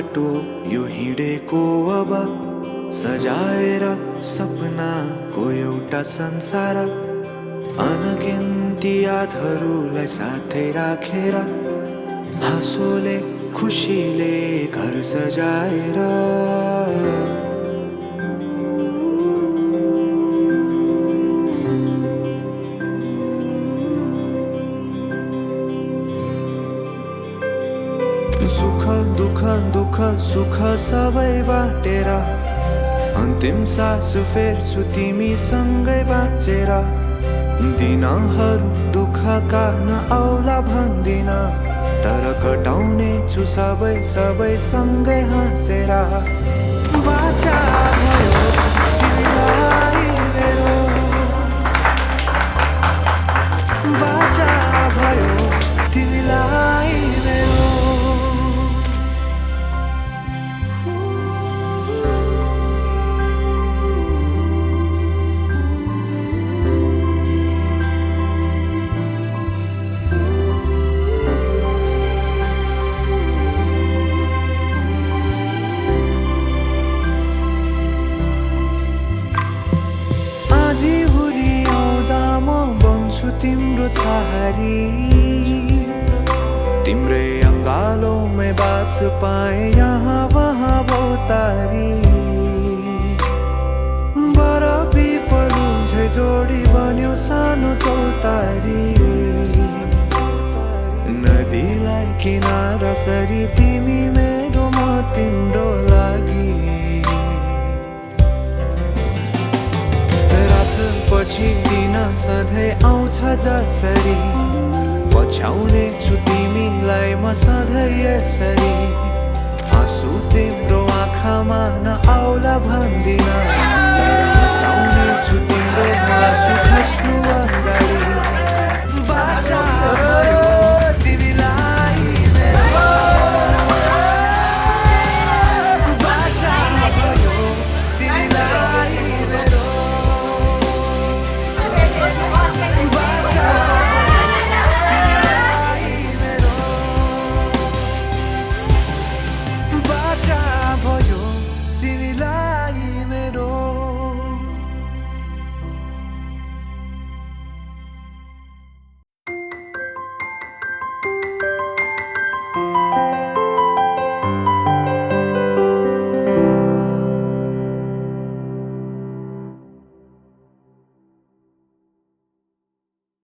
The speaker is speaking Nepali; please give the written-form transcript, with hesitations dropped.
बाटो यो हिँडेको अब सजाएर सपनाको एउटा संसार अनगिन्ती यादहरूलाई साथै राखेर हाँसोले खुसीले घर सजाएर सुख दुःख दुःख सुख सबै बाटेर अन्तिम सास फेर्छु तिमीसँगै बाँचेर दिनहरू दुःखका नआउला भन्दिन तर कटाउने छु सबै सबै सँगै हाँसेर बाचा भयो तिमीलाई मेरो बाचा भयो तिमीलाई मेरो तिम्रो छहारी तिम्रै अङ्गालोमै बास पाए यहाँ वहाँ बहुतारी बरफी पलु झै जोडी बन्यो सानो चौतारी नदीलाई किनारा सरी तिमी मेरो म तिम्रो लागि पछि दिन सधैँ आउँछ जसरी पछ्याउने छु तिमीलाई म सधैँ यसरी आँसु तिम्रो आँखामा नआउला भन्दिन